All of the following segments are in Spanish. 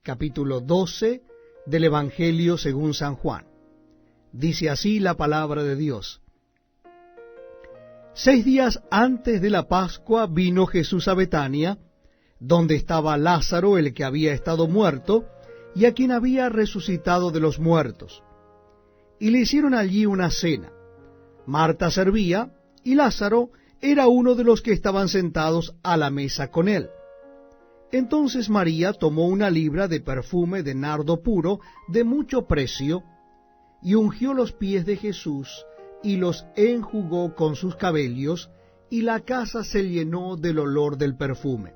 capítulo 12 del Evangelio según San Juan. Dice así la palabra de Dios. 6 días antes de la Pascua vino Jesús a Betania, donde estaba Lázaro, el que había estado muerto, y a quien había resucitado de los muertos. Y le hicieron allí una cena. Marta servía, y Lázaro era uno de los que estaban sentados a la mesa con él. Entonces María tomó una libra de perfume de nardo puro, de mucho precio, y ungió los pies de Jesús, y los enjugó con sus cabellos, y la casa se llenó del olor del perfume.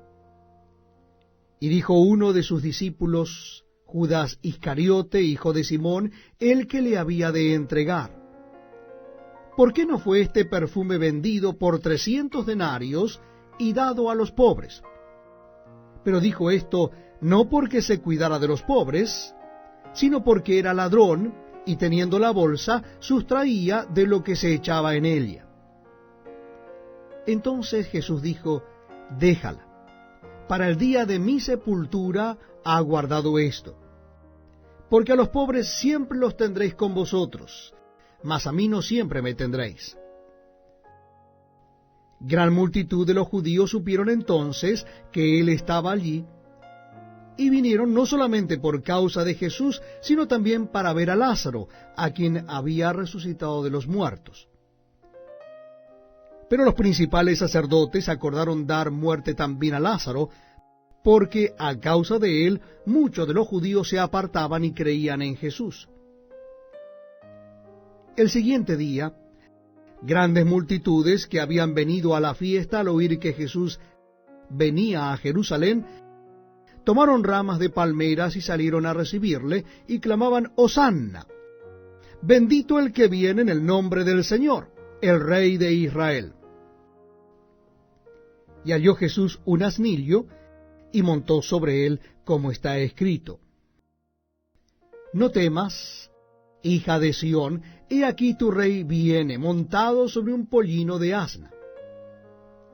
Y dijo uno de sus discípulos, Judas Iscariote, hijo de Simón, el que le había de entregar: ¿por qué no fue este perfume vendido por 300 denarios y dado a los pobres? Pero dijo esto no porque se cuidara de los pobres, sino porque era ladrón, y teniendo la bolsa, sustraía de lo que se echaba en ella. Entonces Jesús dijo: déjala, para el día de mi sepultura ha guardado esto. Porque a los pobres siempre los tendréis con vosotros, mas a mí no siempre me tendréis. Gran multitud de los judíos supieron entonces que él estaba allí, y vinieron no solamente por causa de Jesús, sino también para ver a Lázaro, a quien había resucitado de los muertos. Pero los principales sacerdotes acordaron dar muerte también a Lázaro, porque a causa de él muchos de los judíos se apartaban y creían en Jesús. El siguiente día, grandes multitudes que habían venido a la fiesta al oír que Jesús venía a Jerusalén, tomaron ramas de palmeras y salieron a recibirle, y clamaban: Hosanna, bendito el que viene en el nombre del Señor, el Rey de Israel. Y halló Jesús un asnillo, y montó sobre él, como está escrito: No temas, hija de Sión, he aquí tu rey viene, montado sobre un pollino de asna.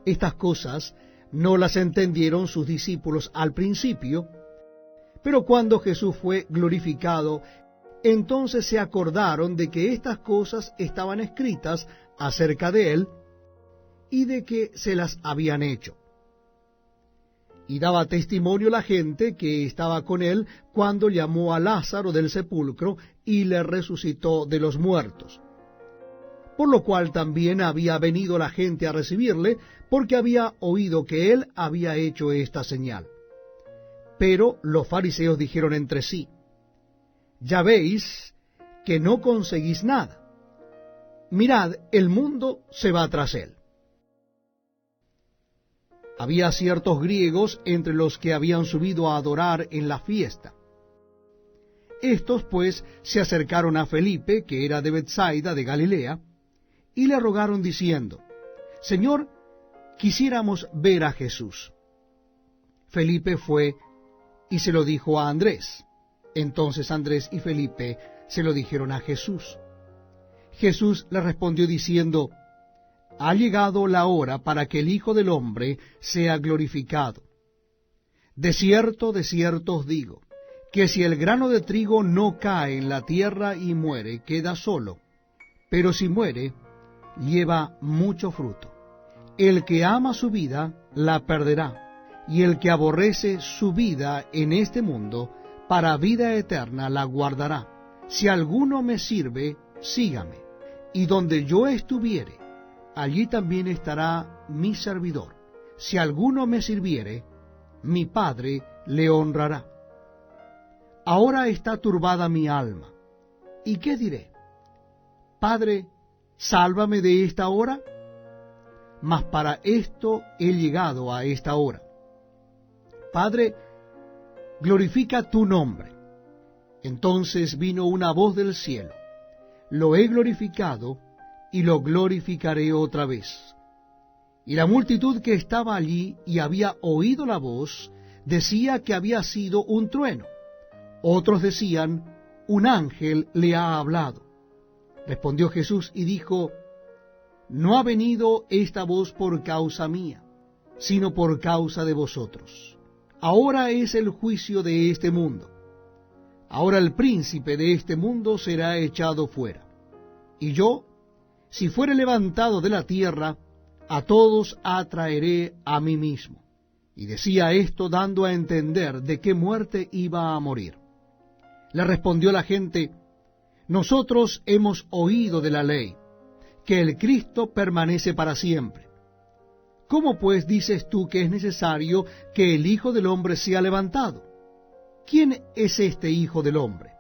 Estas cosas no las entendieron sus discípulos al principio, pero cuando Jesús fue glorificado, entonces se acordaron de que estas cosas estaban escritas acerca de él, y de que se las habían hecho. Y daba testimonio la gente que estaba con él cuando llamó a Lázaro del sepulcro y le resucitó de los muertos. Por lo cual también había venido la gente a recibirle, porque había oído que él había hecho esta señal. Pero los fariseos dijeron entre sí: ya veis que no conseguís nada. Mirad, el mundo se va tras él. Había ciertos griegos entre los que habían subido a adorar en la fiesta. Estos pues se acercaron a Felipe, que era de Betsaida de Galilea, y le rogaron diciendo: Señor, quisiéramos ver a Jesús. Felipe fue y se lo dijo a Andrés. Entonces Andrés y Felipe se lo dijeron a Jesús. Jesús le respondió diciendo: ha llegado la hora para que el Hijo del Hombre sea glorificado. De cierto os digo, que si el grano de trigo no cae en la tierra y muere, queda solo, pero si muere, lleva mucho fruto. El que ama su vida, la perderá, y el que aborrece su vida en este mundo, para vida eterna la guardará. Si alguno me sirve, sígame, y donde yo estuviere, allí también estará mi servidor. Si alguno me sirviere, mi Padre le honrará. Ahora está turbada mi alma. ¿Y qué diré? Padre, sálvame de esta hora. Mas para esto he llegado a esta hora. Padre, glorifica tu nombre. Entonces vino una voz del cielo: lo he glorificado, y lo glorificaré otra vez. Y la multitud que estaba allí y había oído la voz, decía que había sido un trueno. Otros decían: un ángel le ha hablado. Respondió Jesús y dijo: no ha venido esta voz por causa mía, sino por causa de vosotros, Ahora es el juicio de este mundo. Ahora el príncipe de este mundo será echado fuera. Y yo, si fuere levantado de la tierra, a todos atraeré a mí mismo. Y decía esto dando a entender de qué muerte iba a morir. Le respondió la gente: nosotros hemos oído de la ley, que el Cristo permanece para siempre. ¿Cómo pues dices tú que es necesario que el Hijo del Hombre sea levantado? ¿Quién es este Hijo del Hombre?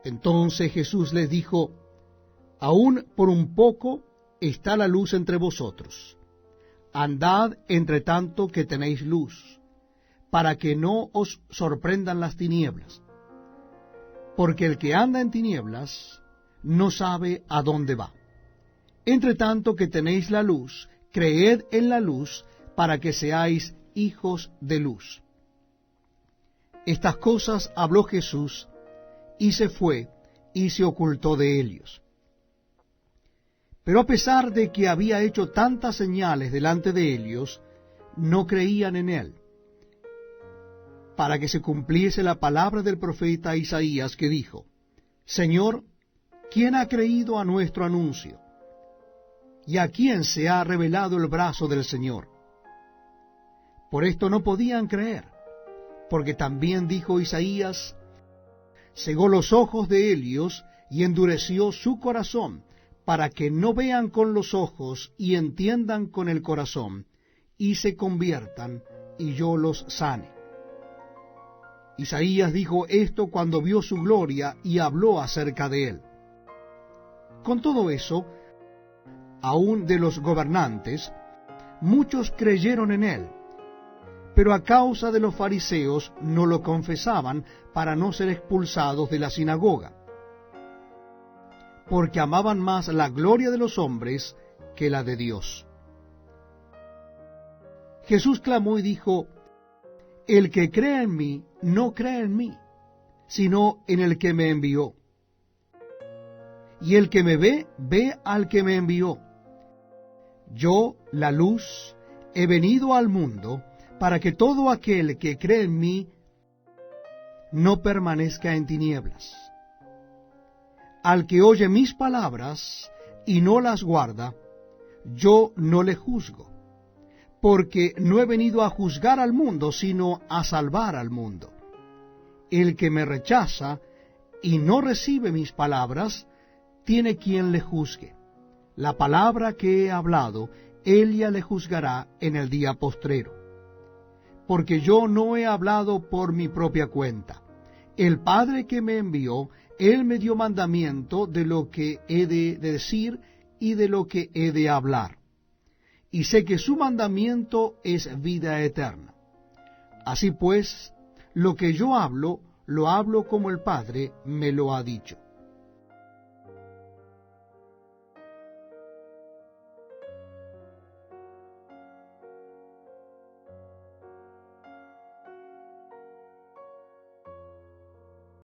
Entonces Jesús les dijo: aún por un poco está la luz entre vosotros. Andad entre tanto que tenéis luz, para que no os sorprendan las tinieblas. Porque el que anda en tinieblas no sabe a dónde va. Entre tanto que tenéis la luz, creed en la luz, para que seáis hijos de luz. Estas cosas habló Jesús, y se fue, y se ocultó de ellos. Pero a pesar de que había hecho tantas señales delante de ellos, no creían en él, para que se cumpliese la palabra del profeta Isaías, que dijo: Señor, ¿quién ha creído a nuestro anuncio? ¿Y a quién se ha revelado el brazo del Señor? Por esto no podían creer, porque también dijo Isaías: cegó los ojos de ellos y endureció su corazón, para que no vean con los ojos y entiendan con el corazón, y se conviertan, y yo los sane. Isaías dijo esto cuando vio su gloria y habló acerca de él. Con todo eso, aun de los gobernantes, muchos creyeron en él, pero a causa de los fariseos no lo confesaban para no ser expulsados de la sinagoga, porque amaban más la gloria de los hombres que la de Dios. Jesús clamó y dijo: el que cree en mí, no cree en mí, sino en el que me envió. Y el que me ve, ve al que me envió. Yo, la luz, he venido al mundo, para que todo aquel que cree en mí no permanezca en tinieblas. Al que oye mis palabras y no las guarda, yo no le juzgo, porque no he venido a juzgar al mundo, sino a salvar al mundo. El que me rechaza y no recibe mis palabras, tiene quien le juzgue. La palabra que he hablado, ella le juzgará en el día postrero. Porque yo no he hablado por mi propia cuenta. El Padre que me envió, Él me dio mandamiento de lo que he de decir y de lo que he de hablar. Y sé que su mandamiento es vida eterna. Así pues, lo que yo hablo, lo hablo como el Padre me lo ha dicho.